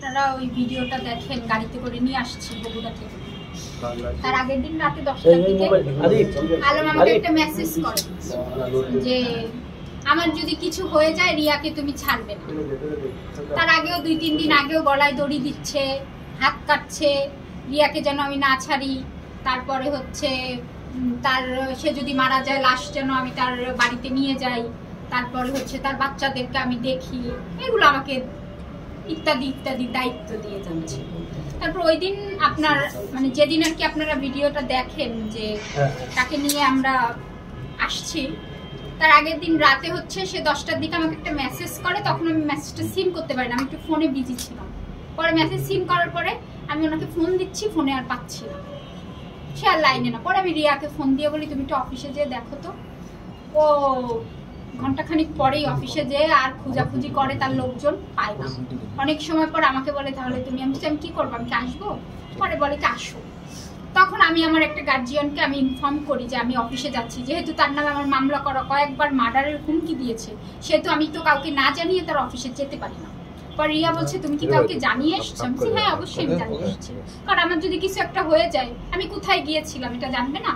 আপনারা ওই ভিডিওটা দেখেন, গাড়িতে করে নিয়ে আসছি বগুড়া থেকে। তার আগের দিন রাতে 10টার দিকে আলম আমাকে একটা মেসেজ করে যে আমার যদি কিছু হয়ে যায় রিয়াকে তুমি ছাড়বে না। তার আগেও 2-3 দিন আগেও গলায় দড়ি দিচ্ছে, হাত কাটছে রিয়াকে যেন আমি না ছাড়ি। তারপরে হচ্ছে তার সে যদি মারা যায় লাশ যেন আমি তার বাড়িতে নিয়ে যাই। তারপরে হচ্ছে তার বাচ্চাদেরকে আমি দেখি, এগুলো আমাকে ইত্যাদি ইত্যাদি দায়িত্ব দিয়ে যাচ্ছে। তারপর ওই দিন আপনার মানে যেদিন আর কি আপনারা ভিডিওটা দেখেন যে তাকে নিয়ে আমরা আসছি, তার আগের দিন রাতে হচ্ছে সে 10টার দিকে আমাকে একটা মেসেজ করে। তখন আমি মেসেজটা সিন করতে পারি না, আমি একটু ফোনে বিজি ছিলাম। পরে মেসেজ সিন করার পরে আমি ওনাকে ফোন দিচ্ছি, ফোনে আর পাচ্ছি না, সে আর লাইনে না। পরে আমি রিয়াকে ফোন দিয়ে বলি তুমি একটু অফিসে যেয়ে দেখো তো। ও ঘন্টাখানিক পরেই অফিসে যেয়ে আর খুঁজাখুঁজি করে, তার লোকজন পায় না। অনেক সময় পর আমাকে বলে তাহলে তুমি, আমি কি করবো, আমি কি আসবো? পরে বলে কি আসো। তখন আমি আমার একটা গার্জিয়ানকে আমি ইনফর্ম করি যে আমি অফিসে যাচ্ছি, যেহেতু তার নামে আমার মামলা করা, কয়েকবার মার্ডারের হুমকি দিয়েছে, সেহেতু আমি তো কাউকে না জানিয়ে তার অফিসে যেতে পারি না। পরে রিয়া বলছে তুমি কি কাউকে জানিয়ে এসছো? আমি বলছি হ্যাঁ অবশ্যই আমি জানিয়ে এসেছি, কারণ আমার যদি কিছু একটা হয়ে যায় আমি কোথায় গিয়েছিলাম এটা জানবে না।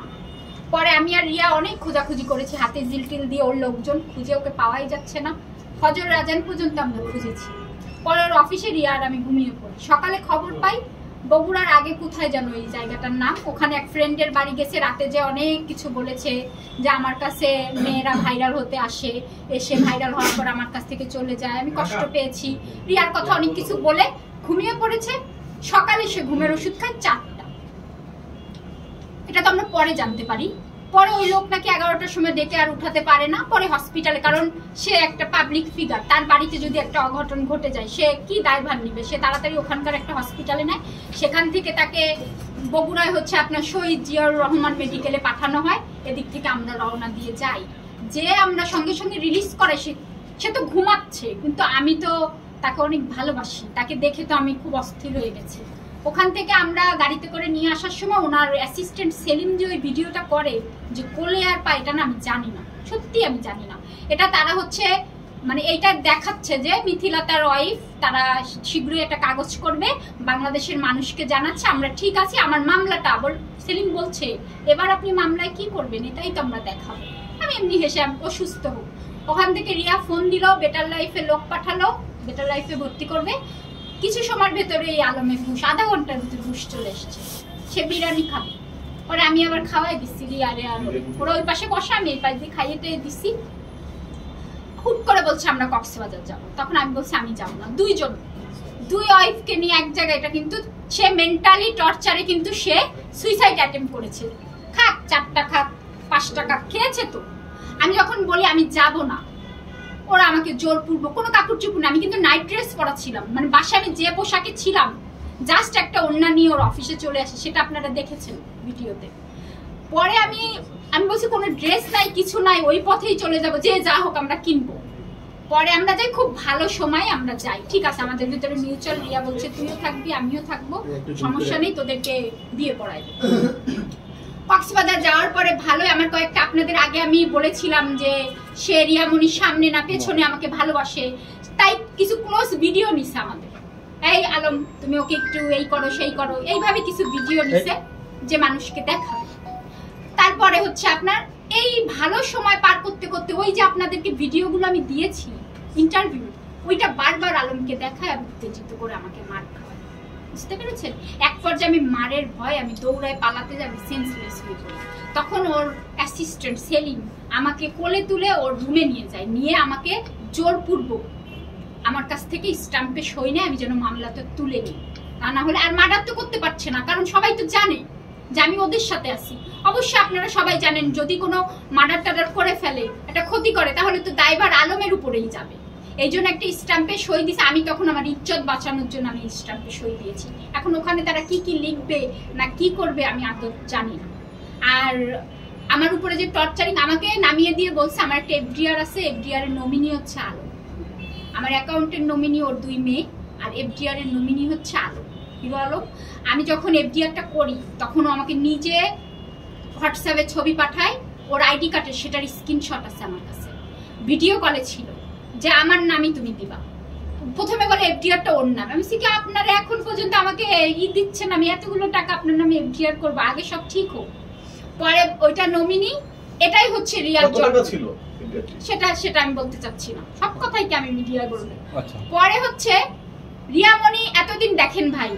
পরে আমি আর রিয়া অনেক খোঁজাখুঁজি করেছি, হাতে জিল টিল দিয়ে, ওর লোকজন খুঁজে ওকে পাওয়াই যাচ্ছে না। ফজর আজান পর্যন্ত আমরা খুঁজেছি। পরে ওর অফিসে রিয়া আর আমি ঘুমিয়ে পড়ি। সকালে খবর পাই বগুড়ার আগে কোথায় যেন এই জায়গাটার নাম, ওখানে এক ফ্রেন্ডের বাড়ি গেছে, রাতে যে অনেক কিছু বলেছে যে আমার কাছে মেয়েরা ভাইরাল হতে আসে, এসে ভাইরাল হওয়ার পর আমার কাছ থেকে চলে যায়, আমি কষ্ট পেয়েছি, রিয়ার কথা অনেক কিছু বলে ঘুমিয়ে পড়েছে। সকালে সে ঘুমের ওষুধ খায় 4টা। এটা তো আমরা পরে জানতে পারি। পরে ওই লোক নাকি 11টার সময় ডেকে আর উঠাতে পারে না, পরে হসপিটালে, কারণ সে একটা পাবলিক ফিগার, তার বাড়িতে যদি একটা অঘটন ঘটে যায় সে কি দায়ভার নিবে, সে তাড়াতাড়ি ওখানকার একটা হসপিটালে নেয়। সেখান থেকে তাকে বগুড়ায় হচ্ছে আপনার শহীদ জিয়াউর রহমান মেডিকেলে পাঠানো হয়। এদিক থেকে আমরা রওনা দিয়ে যাই, যে আমরা সঙ্গে সঙ্গে রিলিজ করে সে তো ঘুমাচ্ছে, কিন্তু আমি তো তাকে অনেক ভালোবাসি, তাকে দেখে তো আমি খুব অস্থির হয়ে গেছি। ওখান থেকে আমরা গাড়িতে করে নিয়ে আসার সময় ওনার অ্যাসিস্ট্যান্ট সেলিম যে ওই ভিডিওটা করে যে কোলে আর পা, এটা না আমি জানি না, সত্যি আমি জানি না। এটা তারা হচ্ছে মানে এইটা দেখাচ্ছে যে মিথিলা তার ওয়াইফ, তারা শীঘ্রই একটা কাগজ করবে, বাংলাদেশের মানুষকে জানাচ্ছে আমরা ঠিক আছি। আমার মামলাটা সেলিম বলছে এবার আপনি মামলায় কি করবেন, এটাই তো আমরা দেখাবো। আমি এমনি হেসে অসুস্থ হোক। ওখান থেকে রিয়া ফোন দিল, বেটার লাইফে লোক পাঠালো, বেটার লাইফে ভর্তি করবে। কিছু সময়ের ভেতরে এই আলমের হুশ, আধা ঘন্টার ভিতরে হুশ চলে এসছে, সে বিরিয়ানি খাবে। পরে আমি আবার খাওয়াই দিচ্ছি রিয়ারে, আর ওরা ওই পাশে বসে, আমি এই পাশ দিয়ে খাইয়ে দিচ্ছি। হুট করে বলছে আমরা কক্সবাজার যাবো। তখন আমি বলছি আমি যাবো না। দুই ওয়াইফকে নিয়ে এক জায়গায়, এটা কিন্তু সে মেন্টালি টর্চারে কিন্তু সে সুইসাইড অ্যাটেম্প করেছে। খাক 4টা খাক 5টা খাক খেয়েছে তো। আমি যখন বলি আমি যাব না, ওরা আমাকে জোরপূর্বক, কোনো কাপড় চোপড় না, আমি কিন্তু নাইট ড্রেস পরা ছিলাম, মানে বাসায় আমি যে পোশাকে ছিলাম জাস্ট একটা ওড়না নিয়ে ওর অফিসে চলে আসে, সেটা আপনারা দেখেছেন ভিডিওতে। পরে আমি বলছি কোনো ড্রেস নাই, কিছু নাই, ওই পথেই চলে যাব, যে যা হোক আমরা কিনবো। পরে আমরা যাই, খুব ভালো সময় আমরা যাই, ঠিক আছে আমাদের ভিতরে মিউচুয়াল। রিয়া বলছে তুইও থাকবি আমিও থাকবো, সমস্যা নেই, তোদেরকে বিয়ে পড়াই দেবো। কক্সবাজার যাওয়ার পরে ভালোই, আমার কয়েকটা আপনাদের আগে আমি বলেছিলাম যে সে রিয়ামনির সামনে না পেছনে আমাকে ভালোবাসে, তাই কিছু ক্লোজ ভিডিও নিছে আমাদের। এই আলম তুমি ওকে একটু এই করো সেই করো, এইভাবে কিছু ভিডিও নিছে যে মানুষকে দেখাবে। তারপরে হচ্ছে আপনার এই ভালো সময় পার করতে করতে ওই যে আপনাদেরকে ভিডিওগুলো আমি দিয়েছি ইন্টারভিউ, ওইটা বারবার আলমকে দেখায় আর উত্তেজিত করে আমাকে মার খাওয়ায়, বুঝতে পেরেছেন? এক পর্যায়ে আমি মারের ভয়, আমি দৌড়ায় পালাতে যাবি, সেন্সলেস হয়ে পড়ি। তখন ওর অ্যাসিস্ট্যান্ট সেলিম আমাকে কোলে তুলে ওর রুমে নিয়ে যায়, নিয়ে আমাকে জোরপূর্বক আমার কাছ থেকে স্ট্যাম্পে সই নেয় আমি যেন মামলাটা তুলে নিই, তা না হলে আর মার্ডার তো করতে পারছে না, কারণ সবাই তো জানে যে আমি ওদের সাথে আছি। অবশ্যই আপনারা সবাই জানেন যদি কোনো মার্ডার টাডার করে ফেলে, একটা ক্ষতি করে, তাহলে তো দায়ভার আলমের উপরেই যাবে। এই জন্য একটা স্ট্যাম্পে সই দিয়েছে। আমি তখন আমার ইজ্জত বাঁচানোর জন্য আমি স্ট্যাম্পে সই দিয়েছি। এখন ওখানে তারা কি কি লিখবে না কি করবে আমি আদৌ জানি না। আর আমার উপরে যে টর্চারিং, আমাকে নামিয়ে দিয়ে বলছে আমার একটা এফডিআর আছে, এফডিআর এর নমিনি হচ্ছে আলো, আমার অ্যাকাউন্টের নমিনি ওর 2 মেয়ে, আর এফডিআর এর নমিনি হচ্ছে আলো, হিরো আলম। আমি যখন এফডিআরটা করি তখন আমাকে নিজে হোয়াটসঅ্যাপে ছবি পাঠায় ওর আইডি কার্ডের, সেটার স্ক্রিনশট আছে আমার কাছে, ভিডিও কলে ছিল যে আমার নামই তুমি দিবা। প্রথমে বলে এফডিআরটা ওর নামে। আমি কি আপনারা এখন পর্যন্ত আমাকে দিচ্ছেন, আমি এতগুলো টাকা আপনার নামে এফডিআর করবো, আগে সব ঠিক হোক, পরে ওইটা নমিনি। এটাই হচ্ছে রিয়াল ছিল সেটা আমি বলতে চাচ্ছি না, সব কথাই কি আমি মিডিয়ায় বলবো। পরে হচ্ছে রিয়ামণি এতদিন দেখেন ভাই,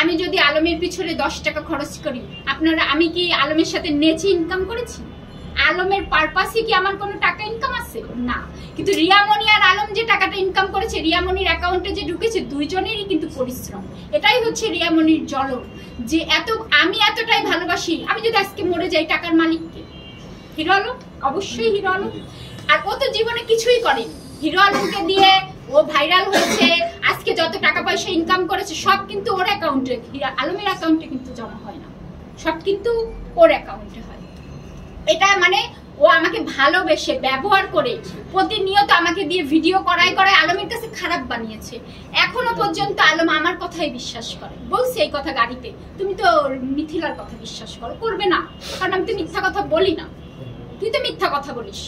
আমি যদি আলমের পিছনে 10 টাকা খরচ করি, আপনারা, আমি কি আলমের সাথে নেচে ইনকাম করেছি? আলমের পারপাসে কি আমার কোনো টাকা ইনকাম আছে? না। কিন্তু রিয়ামণি আর আলম যে টাকাটা ইনকাম করেছে, রিয়ামণির অ্যাকাউন্টে যে ঢুকেছে, দুইজনেরই কিন্তু পরিশ্রম। এটাই হচ্ছে রিয়ামণির জ্বলন, যে আমি এতটাই ভালোবাসি। আমি যদি আজকে মরে যাই, টাকার মালিককে হিরো আলম, অবশ্যই হিরো আলম। আর ও তো জীবনে কিছুই করেনি। হিরো আলমকে দিয়ে ও ভাইরাল হয়েছে, আজকে যত টাকা পয়সা ইনকাম করেছে সব কিন্তু ওর অ্যাকাউন্টে, আলমের অ্যাকাউন্টে কিন্তু জমা হয় না, সব কিন্তু ওর অ্যাকাউন্টে হয়। এটা মানে ও আমাকে ভালোবেসে ব্যবহার করে প্রতিনিয়ত আমাকে দিয়ে ভিডিও করায় আলমের কাছে খারাপ বানিয়েছে। এখনো পর্যন্ত আলম আমার কথাই বিশ্বাস করে। বলছে এই কথা গাড়িতে, তুমি তো মিথিলার কথা বিশ্বাস করো, করবে না, কারণ আমি তো মিথ্যা কথা বলি না, তুই তো মিথ্যা কথা বলিস।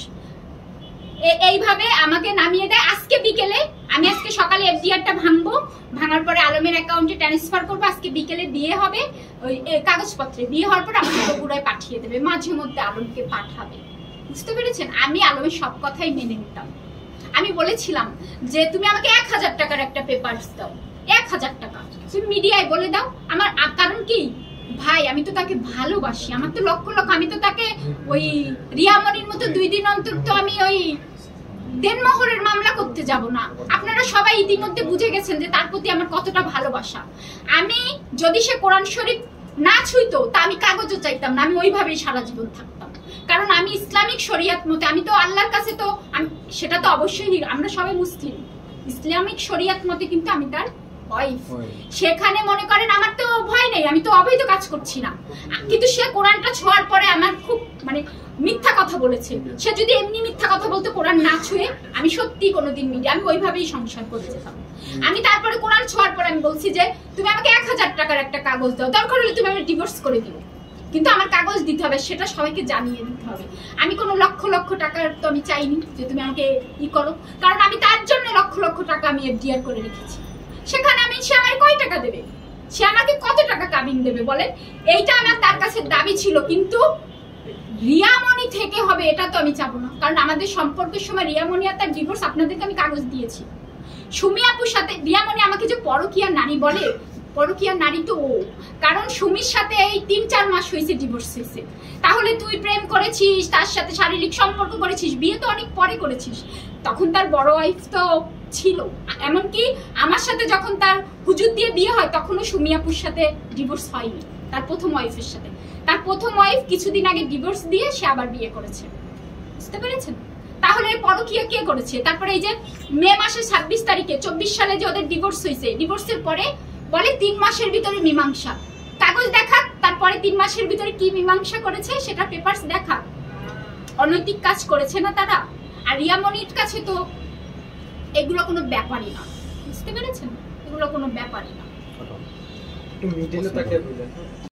এইভাবে আমাকে নামিয়ে দেয়। আজকে বিকেলে, আমি আজকে সকালে এফডিআরটা ভাঙবো, ভাঙার পরে আলমের অ্যাকাউন্টে ট্রান্সফার করবো। আজকে বিকেলে বিয়ে হবে, ওই কাগজপত্রে বিয়ে হওয়ার পর আমাকে বগুড়ায় পাঠিয়ে দেবে, মাঝে মধ্যে আলমকে পাঠাবে। বুঝতে পেরেছেন? আমি আলমের সব কথাই মেনে নিতাম। আমি বলেছিলাম যে তুমি আমাকে 1000 টাকার একটা পেপারস দাও, 1000 টাকা তুমি মিডিয়ায় বলে দাও। আমার কারণ কি ভাই, আমি তো তাকে ভালোবাসি, আমার তো লক্ষ লক্ষ, আমি তো তাকে ওই রিয়ামণির মতো 2 দিন অন্তর তো আমি ওই দেনমোহরের মামলা করতে যাব না। আপনারা সবাই ইতিমধ্যে বুঝে গেছেন যে তার প্রতি আমার কতটা ভালোবাসা। আমি যদি সে কোরআন শরীফ না ছুঁইতো, তা আমি কাগজও চাইতাম না, আমি ওইভাবেই সারা জীবন থাকতাম। কারণ আমি ইসলামিক শরিয়াত মতে, আমি তো আল্লাহর কাছে তো সেটা তো অবশ্যই, আমরা সবাই মুসলিম, ইসলামিক শরিয়াত মতে কিন্তু আমি তার ওয়াইফ। সেখানে মনে করেন আমার তো ভয় নেই, আমি তো অবৈধ কাজ করছি না। কিন্তু সে কোরআনটা ছোঁয়ার পরে আমার খুব মানে মিথ্যা কথা বলেছে। সে যদি এমনি মিথ্যা কথা বলতে, কোরআন না ছুঁয়ে, আমি সত্যি কোনোদিন মিডিয়া, আমি ওইভাবেই সংসার করে যেতাম। আমি তারপরে কোরআন ছোঁয়ার পরে আমি বলছি যে তুমি আমাকে 1000 টাকার একটা কাগজ দাও, দরকার হলে তুমি আমি ডিভোর্স করে দিও, কিন্তু আমার কাগজ দিতে হবে, সেটা সবাইকে জানিয়ে দিতে হবে। আমি কোনো লক্ষ লক্ষ টাকার তো আমি চাইনি যে তুমি আমাকে করো, কারণ আমি তার জন্য লক্ষ লক্ষ টাকা আমি এফডিআর করে রেখেছি। সেখানে সে আমার কয় টাকা দেবে, সে আমাকে কত টাকা কাবিন দেবে বলেন? এইটা আমার তার কাছে দাবি ছিল। কিন্তু রিয়ামণি থেকে হবে এটা তো আমি চাবো না, কারণ আমাদের সম্পর্কের সময় রিয়ামণি আর তার ডিভোর্স আপনাদেরকে আমি কাগজ দিয়েছি। সুমি আপুর সাথে রিয়ামণি আমাকে যে পরকীয়ার নারী বলে, পরকীয়ার নারী তো ও, কারণ সুমির সাথে এই 3-4 মাস হয়েছে ডিভোর্স হয়েছে। তাহলে তুই প্রেম করেছিস, তার সাথে শারীরিক সম্পর্ক করেছিস, বিয়ে তো অনেক পরে করেছিস, তখন তার বড় ওয়াইফ তো ছিল। এমনকি আমার সাথে যখন তার হুজুর দিয়ে বিয়ে হয়, তখনও সুমি আপুর সাথে ডিভোর্স হয়নি, তার প্রথম ওয়াইফের সাথে। তার প্রথম ওয়াইফ কিছুদিন আগে ডিভোর্স দিয়ে সে আবার বিয়ে করেছে। বুঝতে পেরেছেন? তাহলে পরকীয়া কে করেছে? তারপরে এই যে মে মাসের 26 তারিখে 24 সালে যে ওদের ডিভোর্স হয়েছে, ডিভোর্সের পরে বলে 3 মাসের ভিতরে মীমাংসা। কাগজ দেখা, তারপরে 3 মাসের ভিতরে কি মীমাংসা করেছে সেটা পেপারস দেখা। অনৈতিক কাজ করেছে না তারা? আর রিয়ামণির কাছে তো এগুলো কোনো ব্যাপারই না। বুঝতে পেরেছেন? এগুলো কোনো ব্যাপারই না।